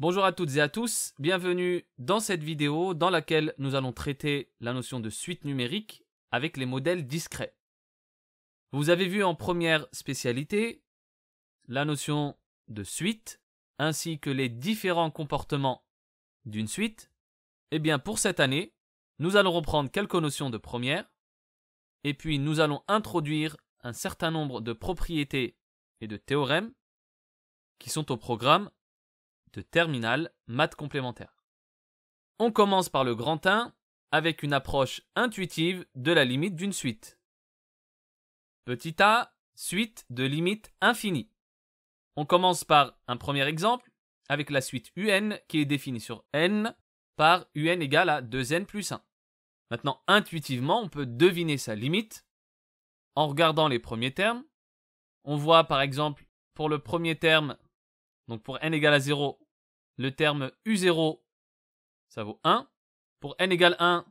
Bonjour à toutes et à tous, bienvenue dans cette vidéo dans laquelle nous allons traiter la notion de suite numérique avec les modèles discrets. Vous avez vu en première spécialité la notion de suite ainsi que les différents comportements d'une suite. Eh bien pour cette année, nous allons reprendre quelques notions de première et puis nous allons introduire un certain nombre de propriétés et de théorèmes qui sont au programme de terminale maths complémentaire. On commence par le grand 1 avec une approche intuitive de la limite d'une suite. Petit a, suite de limite infinie. On commence par un premier exemple avec la suite un qui est définie sur n par un égale à 2n plus 1. Maintenant, intuitivement, on peut deviner sa limite en regardant les premiers termes. On voit par exemple pour le premier terme, donc pour n égale à 0, le terme u0, ça vaut 1. Pour n égale 1,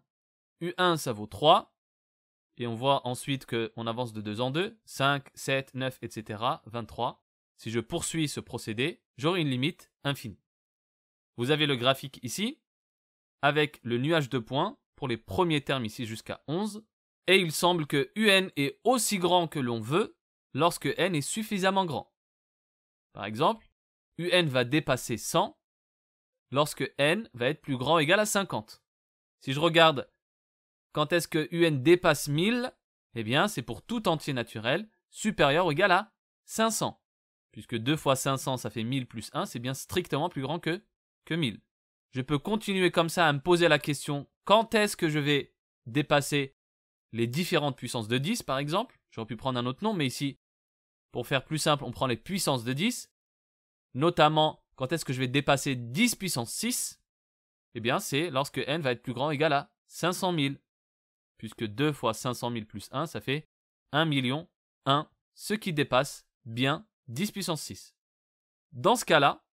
u1, ça vaut 3. Et on voit ensuite qu'on avance de 2 en 2, 5, 7, 9, etc., 23. Si je poursuis ce procédé, j'aurai une limite infinie. Vous avez le graphique ici, avec le nuage de points pour les premiers termes ici jusqu'à 11. Et il semble que un est aussi grand que l'on veut lorsque n est suffisamment grand. Par exemple, un va dépasser 100 lorsque n va être plus grand ou égal à 50. Si je regarde quand est-ce que un dépasse 1000, eh bien c'est pour tout entier naturel supérieur ou égal à 500. Puisque 2 fois 500 ça fait 1000 plus 1, c'est bien strictement plus grand que 1000. Je peux continuer comme ça à me poser la question quand est-ce que je vais dépasser les différentes puissances de 10 par exemple. J'aurais pu prendre un autre nom, mais ici, pour faire plus simple, on prend les puissances de 10. Notamment, quand est-ce que je vais dépasser 10 puissance 6? Eh bien, c'est lorsque n va être plus grand ou égal à 500 000. Puisque 2 fois 500 000 plus 1, ça fait 1 million 1, ce qui dépasse bien 10 puissance 6. Dans ce cas-là,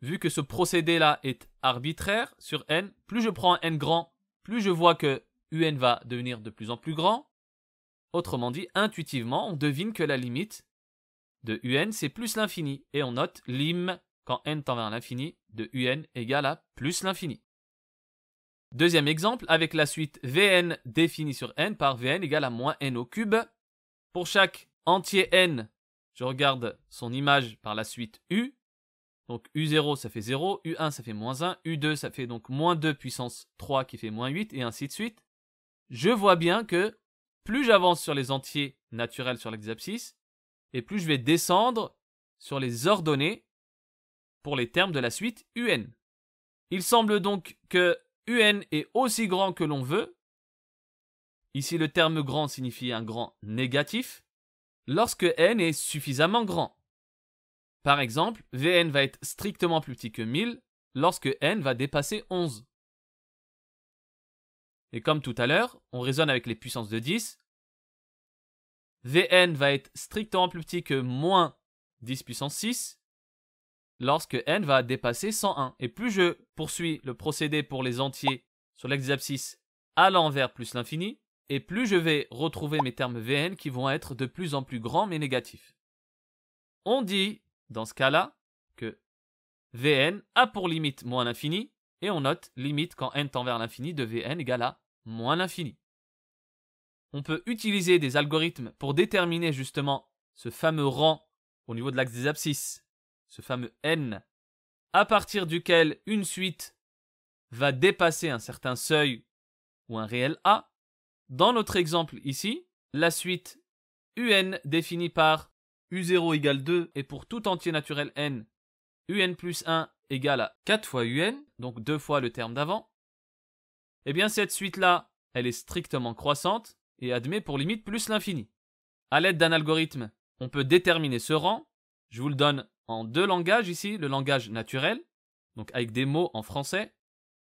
vu que ce procédé-là est arbitraire sur n, plus je prends un n grand, plus je vois que un va devenir de plus en plus grand. Autrement dit, intuitivement, on devine que la limite de un, c'est plus l'infini. Et on note lim, quand n tend vers l'infini, de un égale à plus l'infini. Deuxième exemple, avec la suite Vn définie sur n par Vn égale à moins n au cube. Pour chaque entier n, je regarde son image par la suite u. Donc u0 ça fait 0, u1 ça fait moins 1, u2 ça fait donc moins 2 puissance 3 qui fait moins 8 et ainsi de suite. Je vois bien que plus j'avance sur les entiers naturels sur l'axe abscisse, et plus je vais descendre sur les ordonnées pour les termes de la suite un. Il semble donc que un est aussi grand que l'on veut. Ici, le terme grand signifie un grand négatif. Lorsque n est suffisamment grand. Par exemple, Vn va être strictement plus petit que 1000 lorsque n va dépasser 11. Et comme tout à l'heure, on raisonne avec les puissances de 10. Vn va être strictement plus petit que moins 10 puissance 6 lorsque n va dépasser 101. Et plus je poursuis le procédé pour les entiers sur l'axe des abscisses allant vers plus l'infini, et plus je vais retrouver mes termes Vn qui vont être de plus en plus grands mais négatifs. On dit, dans ce cas-là, que Vn a pour limite moins l'infini, et on note limite quand n tend vers l'infini de Vn égale à moins l'infini. On peut utiliser des algorithmes pour déterminer justement ce fameux rang au niveau de l'axe des abscisses, ce fameux n, à partir duquel une suite va dépasser un certain seuil ou un réel a. Dans notre exemple ici, la suite un définie par u0 égale 2 et pour tout entier naturel n, un plus 1 égale à 4 fois un, donc 2 fois le terme d'avant. Eh bien cette suite-là, elle est strictement croissante et admet pour limite plus l'infini. À l'aide d'un algorithme, on peut déterminer ce rang. Je vous le donne en deux langages ici, le langage naturel, donc avec des mots en français,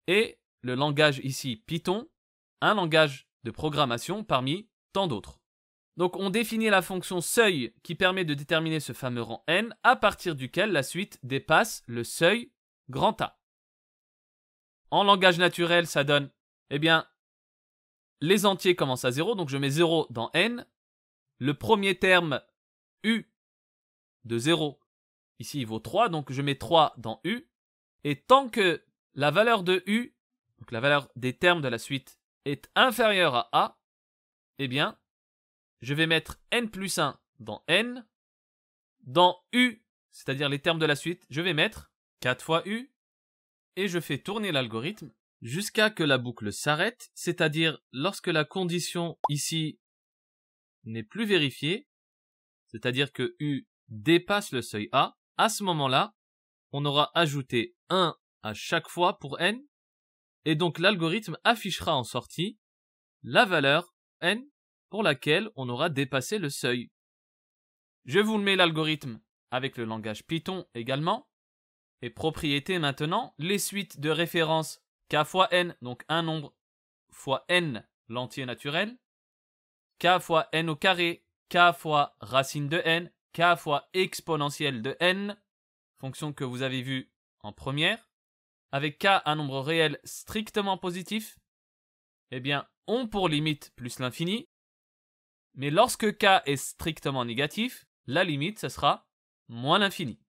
et le langage ici Python, un langage de programmation parmi tant d'autres. Donc on définit la fonction seuil qui permet de déterminer ce fameux rang n à partir duquel la suite dépasse le seuil grand A. En langage naturel, ça donne, eh bien, les entiers commencent à 0, donc je mets 0 dans n. Le premier terme u de 0, ici il vaut 3, donc je mets 3 dans u. Et tant que la valeur de U, donc la valeur des termes de la suite, est inférieure à A, eh bien, je vais mettre n plus 1 dans n. Dans U, c'est-à-dire les termes de la suite, je vais mettre 4 fois U. Et je fais tourner l'algorithme jusqu'à ce que la boucle s'arrête, c'est-à-dire lorsque la condition ici n'est plus vérifiée, c'est-à-dire que U dépasse le seuil A, à ce moment-là, on aura ajouté 1 à chaque fois pour n, et donc l'algorithme affichera en sortie la valeur n pour laquelle on aura dépassé le seuil. Je vous mets l'algorithme avec le langage Python également. Et propriété maintenant, les suites de référence k fois n, donc un nombre fois n, l'entier naturel, k fois n au carré, k fois racine de n, k fois exponentielle de n, fonction que vous avez vue en première, avec k un nombre réel strictement positif, eh bien, ont pour limite plus l'infini, mais lorsque k est strictement négatif, la limite, ce sera moins l'infini.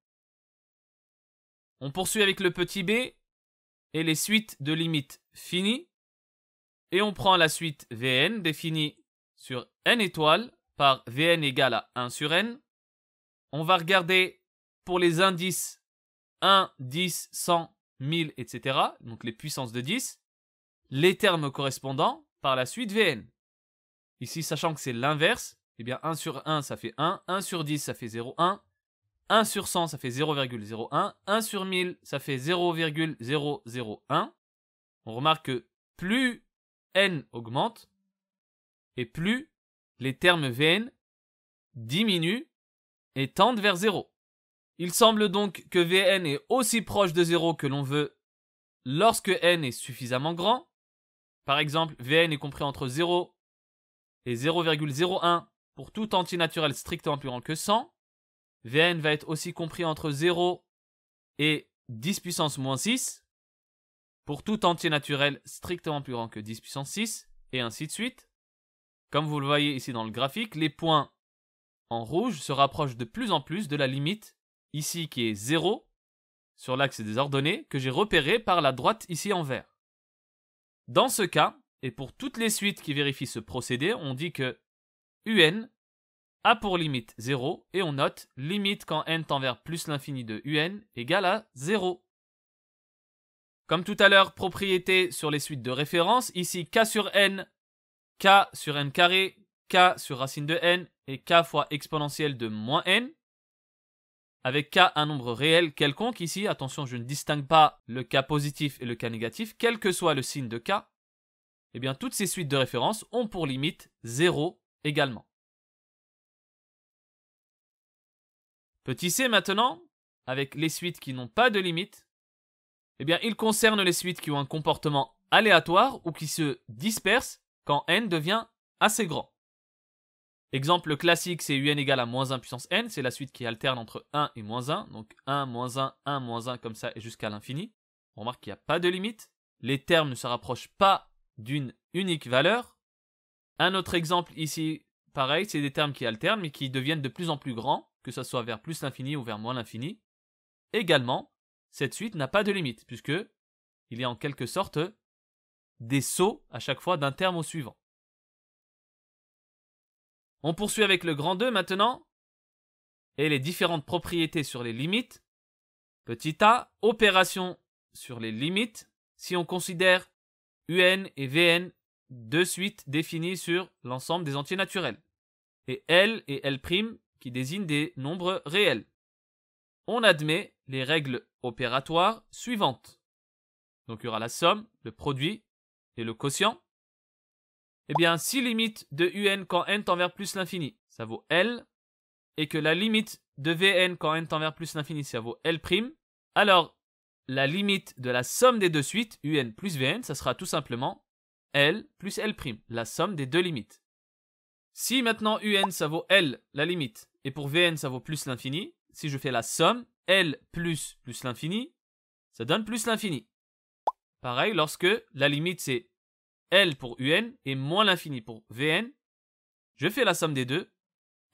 On poursuit avec le petit b et les suites de limites finies. Et on prend la suite Vn définie sur n étoiles par Vn égale à 1 sur n. On va regarder pour les indices 1, 10, 100, 1000, etc. Donc les puissances de 10. Les termes correspondants par la suite Vn. Ici, sachant que c'est l'inverse, eh bien 1 sur 1 ça fait 1, 1 sur 10 ça fait 0,1. 1 sur 100, ça fait 0,01. 1 sur 1000, ça fait 0,001. On remarque que plus n augmente, et plus les termes Vn diminuent et tendent vers 0. Il semble donc que Vn est aussi proche de 0 que l'on veut lorsque n est suffisamment grand. Par exemple, Vn est compris entre 0 et 0,01 pour tout entier naturel strictement plus grand que 100. Vn va être aussi compris entre 0 et 10 puissance moins 6 pour tout entier naturel strictement plus grand que 10 puissance 6 et ainsi de suite. Comme vous le voyez ici dans le graphique, les points en rouge se rapprochent de plus en plus de la limite ici qui est 0 sur l'axe des ordonnées que j'ai repéré par la droite ici en vert. Dans ce cas, et pour toutes les suites qui vérifient ce procédé, on dit que un a pour limite 0 et on note limite quand n tend vers plus l'infini de un égale à 0. Comme tout à l'heure, propriété sur les suites de référence, ici k sur n carré, k sur racine de n et k fois exponentielle de moins n, avec k un nombre réel quelconque. Ici, attention, je ne distingue pas le k positif et le k négatif, quel que soit le signe de k, eh bien toutes ces suites de référence ont pour limite 0 également. Petit c maintenant, avec les suites qui n'ont pas de limite, eh bien il concerne les suites qui ont un comportement aléatoire ou qui se dispersent quand n devient assez grand. Exemple classique, c'est un égale à moins 1 puissance n, c'est la suite qui alterne entre 1 et moins 1, donc 1, moins 1, 1, moins 1 comme ça et jusqu'à l'infini. On remarque qu'il n'y a pas de limite, les termes ne se rapprochent pas d'une unique valeur. Un autre exemple ici, pareil, c'est des termes qui alternent mais qui deviennent de plus en plus grands, que ce soit vers plus l'infini ou vers moins l'infini. Également, cette suite n'a pas de limite, puisque il y a en quelque sorte des sauts à chaque fois d'un terme au suivant. On poursuit avec le grand 2 maintenant, et les différentes propriétés sur les limites. Petit a, opération sur les limites, si on considère un et vn deux suites définies sur l'ensemble des entiers naturels, et L et L' qui désignent des nombres réels. On admet les règles opératoires suivantes. Donc il y aura la somme, le produit et le quotient. Eh bien, si limite de un quand n tend vers plus l'infini, ça vaut L, et que la limite de Vn quand n tend vers plus l'infini, ça vaut L', alors la limite de la somme des deux suites, un plus Vn, ça sera tout simplement L plus L', la somme des deux limites. Si maintenant un ça vaut L, la limite, et pour Vn ça vaut plus l'infini, si je fais la somme, L plus l'infini, ça donne plus l'infini. Pareil, lorsque la limite c'est L pour un et moins l'infini pour Vn, je fais la somme des deux,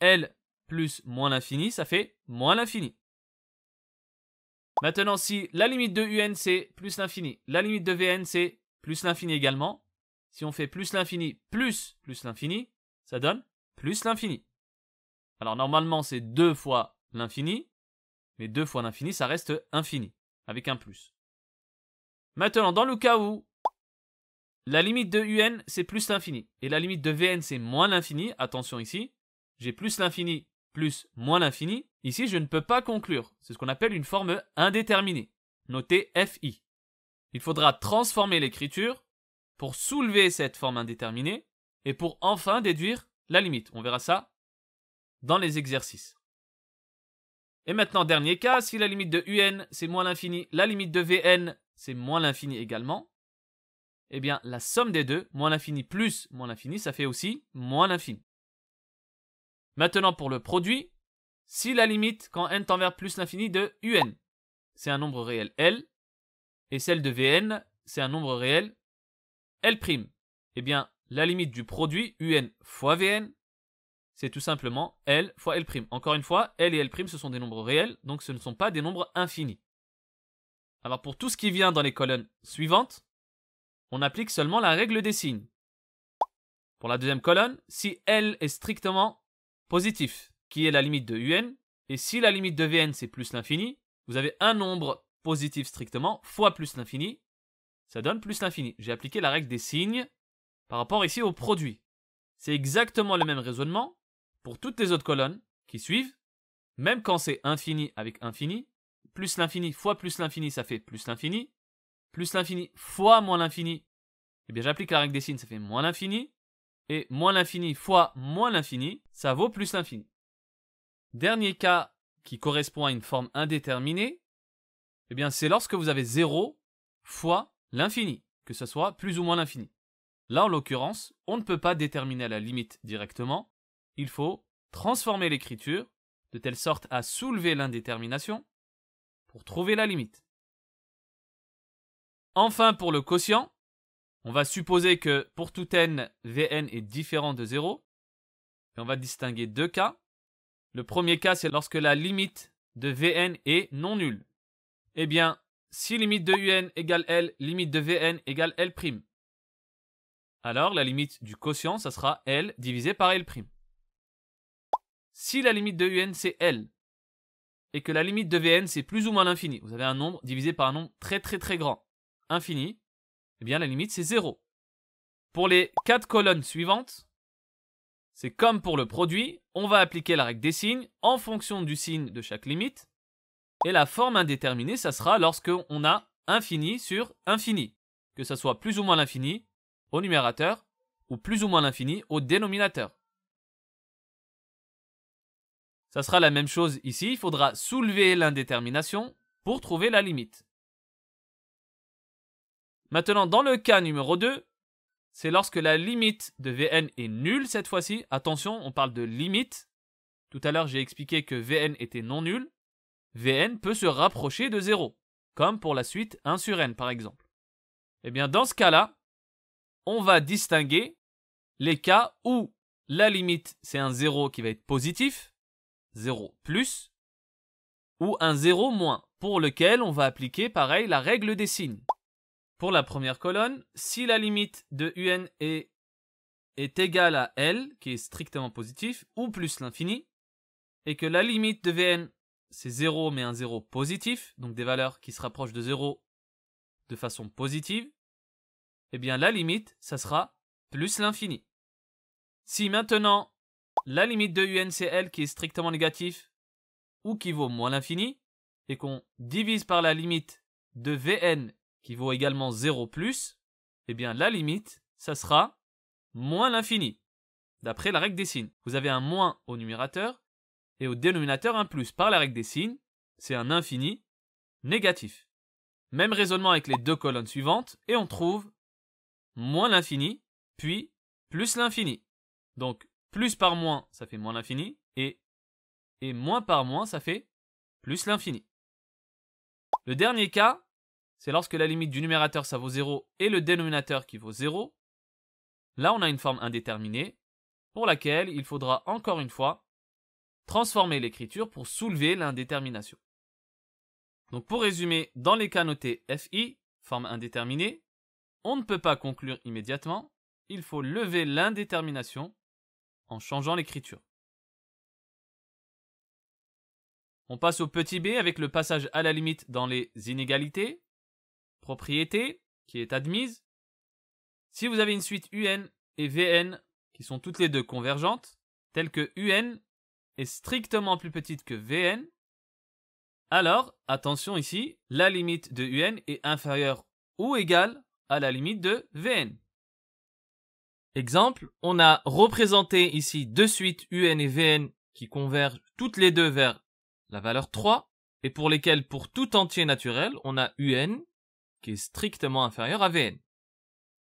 L plus moins l'infini, ça fait moins l'infini. Maintenant, si la limite de UN c'est plus l'infini, la limite de Vn c'est plus l'infini également, si on fait plus l'infini plus l'infini, ça donne plus l'infini. Alors normalement c'est 2 fois l'infini, mais 2 fois l'infini ça reste infini, avec un plus. Maintenant, dans le cas où la limite de UN c'est plus l'infini, et la limite de Vn c'est moins l'infini, attention ici, j'ai plus l'infini plus moins l'infini, ici je ne peux pas conclure, c'est ce qu'on appelle une forme indéterminée, notée FI. Il faudra transformer l'écriture pour soulever cette forme indéterminée et pour enfin déduire la limite. On verra ça dans les exercices. Et maintenant, dernier cas, si la limite de UN c'est moins l'infini, la limite de Vn c'est moins l'infini également, eh bien la somme des deux, moins l'infini plus moins l'infini, ça fait aussi moins l'infini. Maintenant pour le produit, si la limite quand n tend vers plus l'infini de UN, c'est un nombre réel L, et celle de Vn, c'est un nombre réel L', eh bien la limite du produit UN fois Vn, c'est tout simplement L fois L'. Encore une fois, L et L' ce sont des nombres réels, donc ce ne sont pas des nombres infinis. Alors pour tout ce qui vient dans les colonnes suivantes, on applique seulement la règle des signes. Pour la deuxième colonne, si L est strictement positif, qui est la limite de UN, et si la limite de Vn c'est plus l'infini, vous avez un nombre positif strictement fois plus l'infini, ça donne plus l'infini. J'ai appliqué la règle des signes par rapport ici au produit. C'est exactement le même raisonnement pour toutes les autres colonnes qui suivent, même quand c'est infini avec infini, plus l'infini fois plus l'infini ça fait plus l'infini fois moins l'infini, eh bien j'applique la règle des signes, ça fait moins l'infini, et moins l'infini fois moins l'infini, ça vaut plus l'infini. Dernier cas qui correspond à une forme indéterminée, eh bien c'est lorsque vous avez 0 fois l'infini, que ce soit plus ou moins l'infini. Là en l'occurrence, on ne peut pas déterminer la limite directement, il faut transformer l'écriture de telle sorte à soulever l'indétermination pour trouver la limite. Enfin pour le quotient, on va supposer que pour tout n, Vn est différent de 0, et on va distinguer deux cas. Le premier cas, c'est lorsque la limite de Vn est non nulle. Eh bien, si limite de Un égale L, limite de Vn égale L', alors la limite du quotient, ça sera L divisé par L'. Si la limite de Un c'est L, et que la limite de Vn c'est plus ou moins l'infini, vous avez un nombre divisé par un nombre très grand, infini, eh bien la limite c'est 0. Pour les 4 colonnes suivantes, c'est comme pour le produit, on va appliquer la règle des signes en fonction du signe de chaque limite. Et la forme indéterminée, ça sera lorsqu'on a infini sur infini, que ce soit plus ou moins l'infini au numérateur ou plus ou moins l'infini au dénominateur. Ça sera la même chose ici, il faudra soulever l'indétermination pour trouver la limite. Maintenant, dans le cas numéro 2, c'est lorsque la limite de Vn est nulle cette fois-ci. Attention, on parle de limite. Tout à l'heure, j'ai expliqué que Vn était non nul. Vn peut se rapprocher de 0, comme pour la suite 1 sur n par exemple. Eh bien, dans ce cas-là, on va distinguer les cas où la limite c'est un 0 qui va être positif, 0 plus, ou un 0 moins, pour lequel on va appliquer pareil la règle des signes. Pour la première colonne, si la limite de Un est égale à L, qui est strictement positif, ou plus l'infini, et que la limite de Vn c'est 0 mais un 0 positif, donc des valeurs qui se rapprochent de 0 de façon positive, eh bien la limite, ça sera plus l'infini. Si maintenant, la limite de Un c'est L qui est strictement négatif, ou qui vaut moins l'infini, et qu'on divise par la limite de Vn qui vaut également 0 plus, eh bien la limite, ça sera moins l'infini, d'après la règle des signes. Vous avez un moins au numérateur, et au dénominateur un plus. Par la règle des signes, c'est un infini négatif. Même raisonnement avec les deux colonnes suivantes, et on trouve moins l'infini, puis plus l'infini. Donc, plus par moins, ça fait moins l'infini, et moins par moins, ça fait plus l'infini. Le dernier cas, c'est lorsque la limite du numérateur, ça vaut 0, et le dénominateur qui vaut 0. Là, on a une forme indéterminée, pour laquelle il faudra encore une fois transformer l'écriture pour soulever l'indétermination. Donc pour résumer, dans les cas notés FI, forme indéterminée, on ne peut pas conclure immédiatement, il faut lever l'indétermination en changeant l'écriture. On passe au petit b avec le passage à la limite dans les inégalités, propriété qui est admise. Si vous avez une suite UN et VN qui sont toutes les deux convergentes, telles que UN est strictement plus petite que VN, alors, attention ici, la limite de UN est inférieure ou égale à la limite de VN. Exemple, on a représenté ici deux suites UN et VN qui convergent toutes les deux vers la valeur 3 et pour lesquelles, pour tout entier naturel, on a UN qui est strictement inférieur à VN.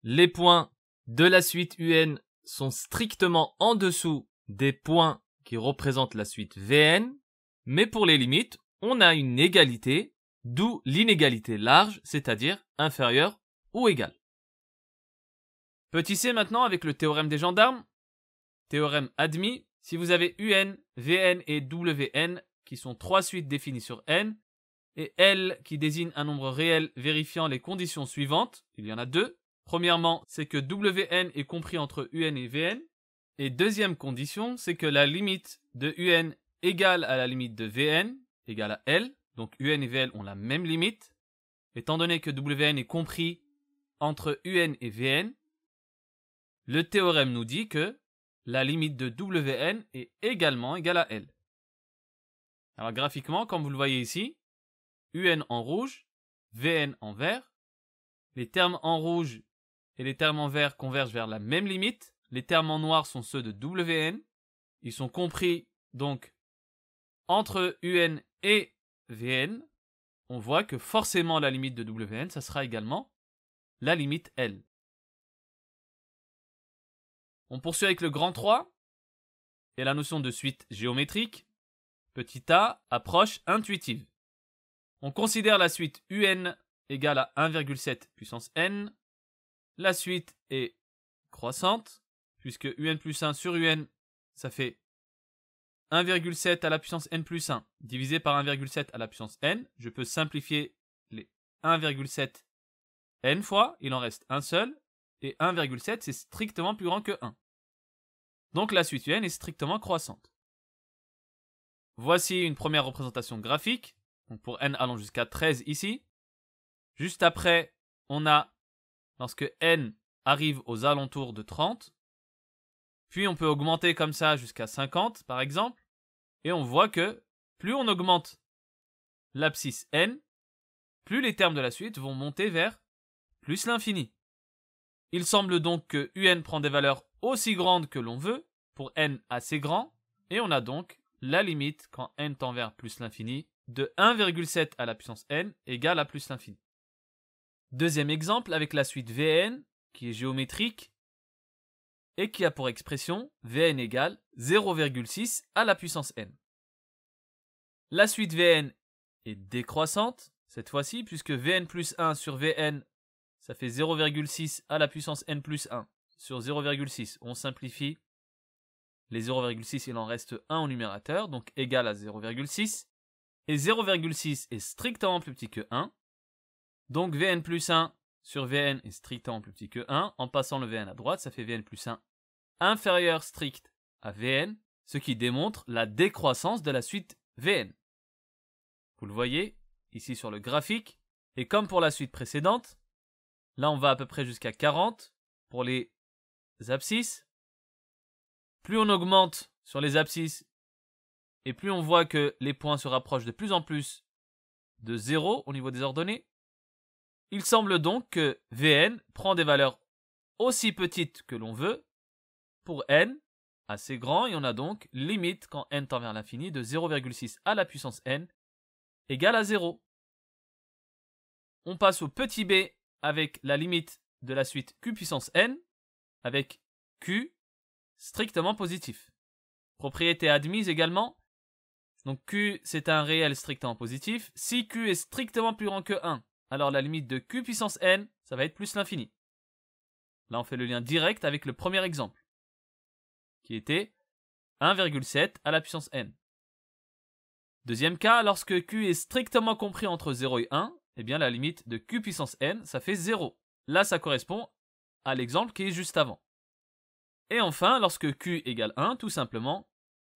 Les points de la suite UN sont strictement en dessous des points qui représentent la suite VN, mais pour les limites, on a une égalité, d'où l'inégalité large, c'est-à-dire inférieure ou égale. Petit c maintenant avec le théorème des gendarmes. Théorème admis, si vous avez UN, VN et WN qui sont trois suites définies sur N, et L qui désigne un nombre réel vérifiant les conditions suivantes, il y en a deux. Premièrement, c'est que WN est compris entre UN et VN. Et deuxième condition, c'est que la limite de UN égale à la limite de VN égale à L. Donc UN et VL ont la même limite. Étant donné que WN est compris entre UN et VN, le théorème nous dit que la limite de WN est également égale à L. Alors graphiquement, comme vous le voyez ici, UN en rouge, VN en vert. Les termes en rouge et les termes en vert convergent vers la même limite. Les termes en noir sont ceux de WN. Ils sont compris donc entre UN et VN. On voit que forcément la limite de WN, ça sera également la limite L. On poursuit avec le grand 3 et la notion de suite géométrique. Petit a, approche intuitive. On considère la suite UN égale à 1,7 puissance n. La suite est croissante, puisque UN plus 1 sur UN, ça fait 1,7 à la puissance n plus 1 divisé par 1,7 à la puissance n. Je peux simplifier les 1,7 n fois, il en reste un seul, et 1,7 c'est strictement plus grand que 1. Donc la suite UN est strictement croissante. Voici une première représentation graphique, donc pour n allant jusqu'à 13 ici. Juste après, on a, lorsque n arrive aux alentours de 30, puis on peut augmenter comme ça jusqu'à 50 par exemple, et on voit que plus on augmente l'abscisse n, plus les termes de la suite vont monter vers plus l'infini. Il semble donc que UN prend des valeurs aussi grandes que l'on veut, pour n assez grand, et on a donc la limite quand n tend vers plus l'infini de 1,7 à la puissance n égale à plus l'infini. Deuxième exemple avec la suite Vn qui est géométrique et qui a pour expression Vn égale 0,6 à la puissance n. La suite Vn est décroissante cette fois-ci puisque Vn plus 1 sur Vn ça fait 0,6 à la puissance n plus 1 sur 0,6. On simplifie. Les 0,6 il en reste 1 au numérateur donc égal à 0,6 et 0,6 est strictement plus petit que 1. Donc Vn plus 1 sur Vn est strictement plus petit que 1. En passant le Vn à droite, ça fait Vn plus 1 inférieur strict à Vn, ce qui démontre la décroissance de la suite Vn. Vous le voyez ici sur le graphique. Et comme pour la suite précédente, là on va à peu près jusqu'à 40 pour les abscisses. Plus on augmente sur les abscisses et plus on voit que les points se rapprochent de plus en plus de 0 au niveau des ordonnées. Il semble donc que Vn prend des valeurs aussi petites que l'on veut pour n assez grand et on a donc limite quand n tend vers l'infini de 0,6 à la puissance n égale à 0. On passe au petit b avec la limite de la suite q puissance n avec q strictement positif. Propriété admise également. Donc q c'est un réel strictement positif. Si q est strictement plus grand que 1, alors la limite de q puissance n, ça va être plus l'infini. Là, on fait le lien direct avec le premier exemple, qui était 1,7 à la puissance n. Deuxième cas, lorsque q est strictement compris entre 0 et 1, eh bien la limite de q puissance n, ça fait 0. Là, ça correspond à l'exemple qui est juste avant. Et enfin, lorsque q égale 1, tout simplement,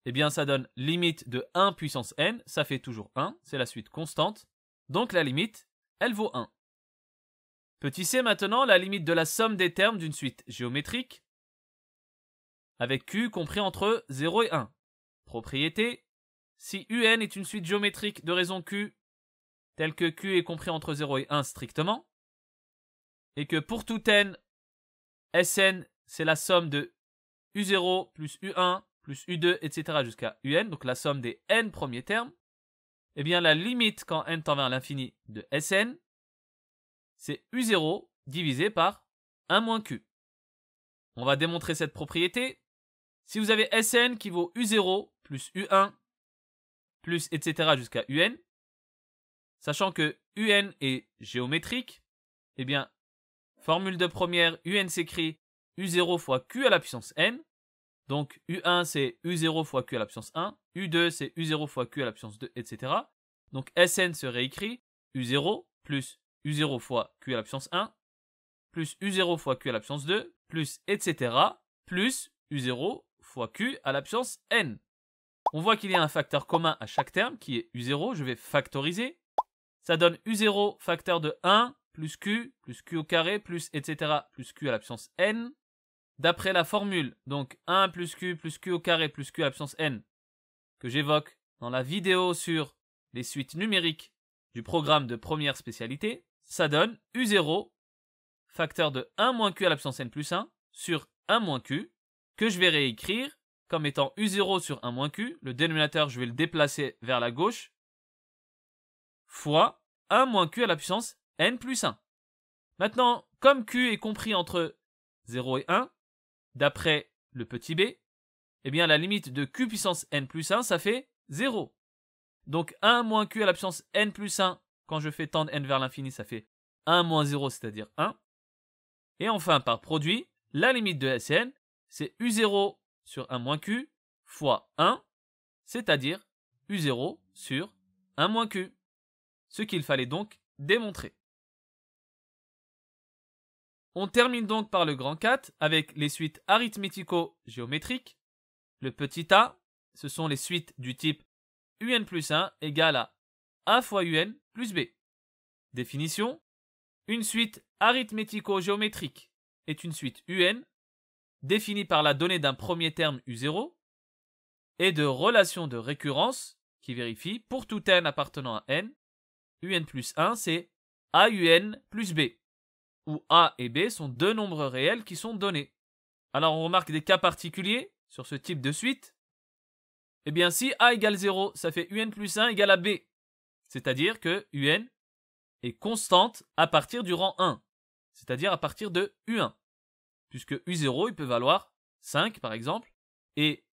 eh bien ça donne limite de 1 puissance n, ça fait toujours 1, c'est la suite constante, donc la limite, elle vaut 1. Petit c maintenant, la limite de la somme des termes d'une suite géométrique, avec q compris entre 0 et 1. Propriété, si un est une suite géométrique de raison q, telle que q est compris entre 0 et 1 strictement, et que pour tout n, Sn c'est la somme de u0 plus u1 plus u2, etc. jusqu'à un, donc la somme des n premiers termes, eh bien la limite quand n tend vers l'infini de Sn, c'est u0 divisé par 1 moins q. On va démontrer cette propriété. Si vous avez Sn qui vaut u0 plus u1 plus etc. jusqu'à un, sachant que un est géométrique, eh bien, formule de première, un s'écrit u0 fois q à la puissance n, donc u1 c'est u0 fois q à la puissance 1, u2 c'est u0 fois q à la puissance 2, etc. Donc Sn se réécrit u0 plus u0 fois q à la puissance 1, plus u0 fois q à la puissance 2, plus etc. plus u0 fois q à la puissance n. On voit qu'il y a un facteur commun à chaque terme qui est u0, je vais factoriser. Ça donne u0 facteur de 1 plus q au carré plus etc. plus q à la puissance n. D'après la formule, donc 1 plus q au carré plus q à la puissance n, que j'évoque dans la vidéo sur les suites numériques du programme de première spécialité, ça donne u0 facteur de 1 moins q à la puissance n plus 1 sur 1 moins q, que je vais réécrire comme étant u0 sur 1 moins q, le dénominateur je vais le déplacer vers la gauche, fois 1 moins q à la puissance n plus 1. Maintenant, comme q est compris entre 0 et 1, d'après le petit b, eh bien la limite de q puissance n plus 1, ça fait 0. Donc 1 moins q à la puissance n plus 1, quand je fais tendre n vers l'infini, ça fait 1 moins 0, c'est-à-dire 1. Et enfin, par produit, la limite de Sn, c'est u0 sur 1 moins q fois 1, c'est-à-dire u0 sur 1 moins q. Ce qu'il fallait donc démontrer. On termine donc par le grand 4 avec les suites arithmético-géométriques. Le petit a, ce sont les suites du type un plus 1 égale à a fois un plus b. Définition: une suite arithmético-géométrique est une suite un définie par la donnée d'un premier terme u0 et de relations de récurrence qui vérifient pour tout n appartenant à n, un plus 1 c'est a(un) plus b, où a et b sont deux nombres réels qui sont donnés. Alors on remarque des cas particuliers sur ce type de suite. Eh bien si a égale 0, ça fait un plus 1 égale à b, c'est-à-dire que un est constante à partir du rang 1, c'est-à-dire à partir de u1, puisque u0 il peut valoir 5 par exemple, et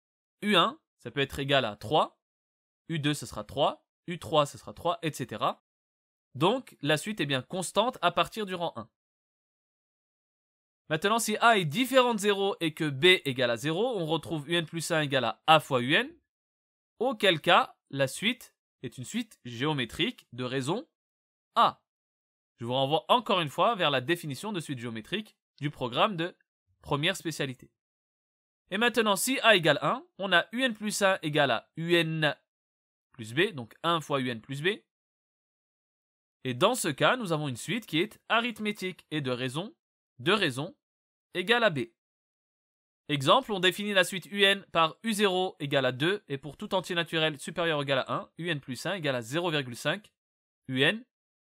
u1 ça peut être égal à 3, u2 ce sera 3, u3 ce sera 3, etc. Donc la suite est bien constante à partir du rang 1. Maintenant, si a est différent de 0 et que b égale à 0, on retrouve un plus 1 égale à a fois un, auquel cas la suite est une suite géométrique de raison a. Je vous renvoie encore une fois vers la définition de suite géométrique du programme de première spécialité. Et maintenant, si a égale 1, on a un plus 1 égale à un plus b, donc 1 fois un plus b. Et dans ce cas, nous avons une suite qui est arithmétique et de raison égale à b. Exemple, on définit la suite un par u0 égale à 2 et pour tout entier naturel supérieur ou égal à 1, un plus 1 égale à 0,5, un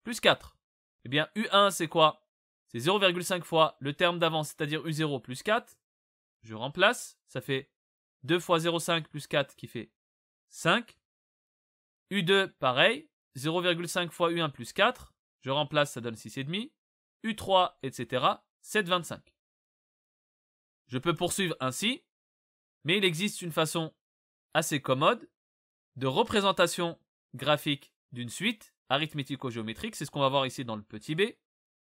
plus 4. Eh bien, u1 c'est quoi? C'est 0,5 fois le terme d'avant, c'est-à-dire u0 plus 4. Je remplace, ça fait 2 fois 0,5 plus 4 qui fait 5. u2 pareil, 0,5 fois u1 plus 4. Je remplace, ça donne 6,5. u3, etc. 7,25. Je peux poursuivre ainsi, mais il existe une façon assez commode de représentation graphique d'une suite arithmético-géométrique, c'est ce qu'on va voir ici dans le petit b.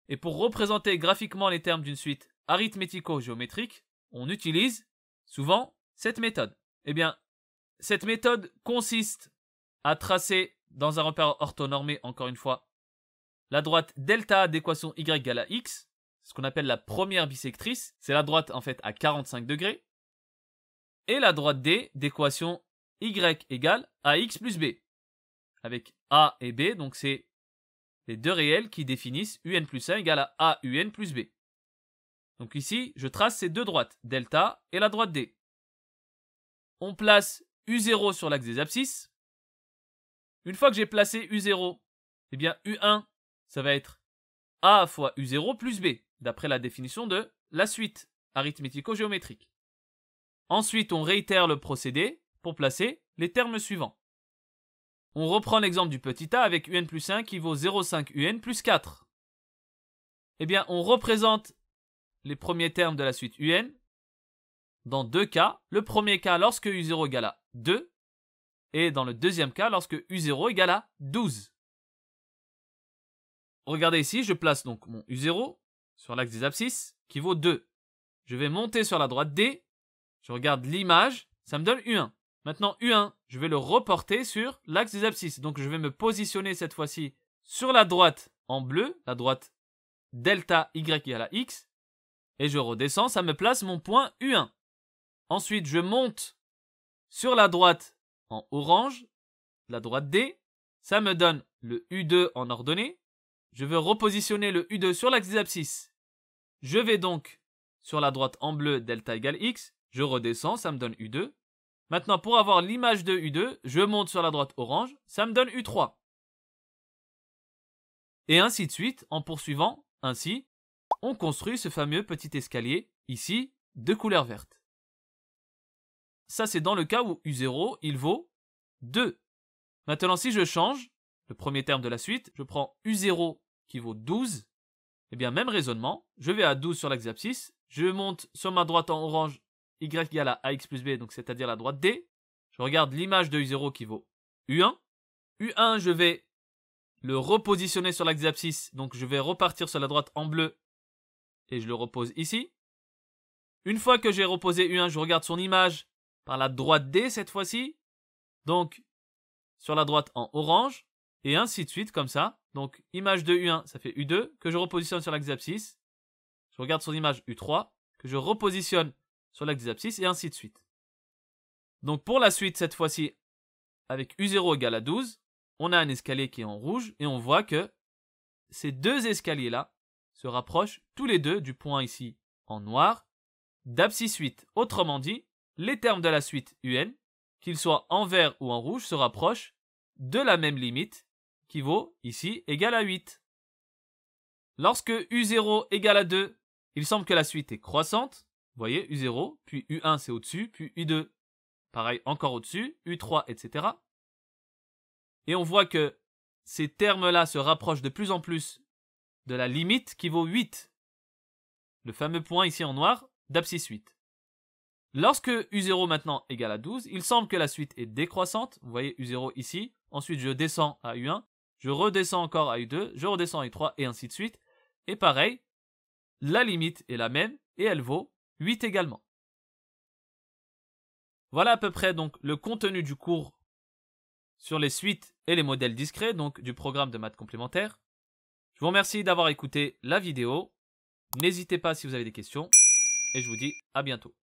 Et pour représenter graphiquement les termes d'une suite arithmético-géométrique, on utilise souvent cette méthode. Eh bien, cette méthode consiste à tracer dans un repère orthonormé, encore une fois, la droite delta d'équation y égale à x, ce qu'on appelle la première bisectrice, c'est la droite en fait à 45 degrés, et la droite D d'équation y égale à x plus b, avec a et b, donc c'est les deux réels qui définissent un plus 1 égale à un plus b. Donc ici, je trace ces deux droites, delta et la droite D. On place U0 sur l'axe des abscisses. Une fois que j'ai placé U0, eh bien U1, ça va être A fois U0 plus B, d'après la définition de la suite arithmético-géométrique. Ensuite, on réitère le procédé pour placer les termes suivants. On reprend l'exemple du petit a avec un plus 1 qui vaut 0,5 un plus 4. Eh bien, on représente les premiers termes de la suite un dans deux cas. Le premier cas lorsque U0 égale à 2 et dans le deuxième cas lorsque U0 égale à 12. Regardez ici, je place donc mon U0 sur l'axe des abscisses qui vaut 2. Je vais monter sur la droite D, je regarde l'image, ça me donne U1. Maintenant U1, je vais le reporter sur l'axe des abscisses. Donc je vais me positionner cette fois-ci sur la droite en bleu, la droite delta y égale à x, et je redescends, ça me place mon point U1. Ensuite, je monte sur la droite en orange, la droite D, ça me donne le U2 en ordonnée. Je veux repositionner le U2 sur l'axe des abscisses. Je vais donc sur la droite en bleu, delta égale x, je redescends, ça me donne U2. Maintenant, pour avoir l'image de U2, je monte sur la droite orange, ça me donne U3. Et ainsi de suite, en poursuivant, ainsi, on construit ce fameux petit escalier, ici, de couleur verte. Ça, c'est dans le cas où U0, il vaut 2. Maintenant, si je change, le premier terme de la suite, je prends U0 qui vaut 12, eh bien, même raisonnement, je vais à 12 sur l'axe abscisse, je monte sur ma droite en orange, y égale à ax plus b, donc c'est-à-dire la droite D. Je regarde l'image de U0 qui vaut U1. U1, je vais le repositionner sur l'axe abscisse, donc je vais repartir sur la droite en bleu et je le repose ici. Une fois que j'ai reposé U1, je regarde son image par la droite D cette fois-ci, donc sur la droite en orange, et ainsi de suite comme ça. Donc image de U1, ça fait U2, que je repositionne sur l'axe abscisse. Je regarde son image U3, que je repositionne sur l'axe des abscisses, et ainsi de suite. Donc pour la suite, cette fois-ci, avec U0 égale à 12, on a un escalier qui est en rouge, et on voit que ces deux escaliers-là se rapprochent tous les deux du point ici en noir d'abscisse 8. Autrement dit, les termes de la suite UN, qu'ils soient en vert ou en rouge, se rapprochent de la même limite qui vaut ici égale à 8. Lorsque U0 égale à 2, il semble que la suite est croissante. Vous voyez, U0, puis U1 c'est au-dessus, puis U2, pareil, encore au-dessus, U3, etc. Et on voit que ces termes-là se rapprochent de plus en plus de la limite qui vaut 8. Le fameux point ici en noir d'abscisse 8. Lorsque U0 maintenant égale à 12, il semble que la suite est décroissante. Vous voyez U0 ici. Ensuite, je descends à U1. Je redescends encore à U2. Je redescends à U3 et ainsi de suite. Et pareil, la limite est la même et elle vaut 8 également. Voilà à peu près donc le contenu du cours sur les suites et les modèles discrets, donc du programme de maths complémentaire. Je vous remercie d'avoir écouté la vidéo. N'hésitez pas si vous avez des questions et je vous dis à bientôt.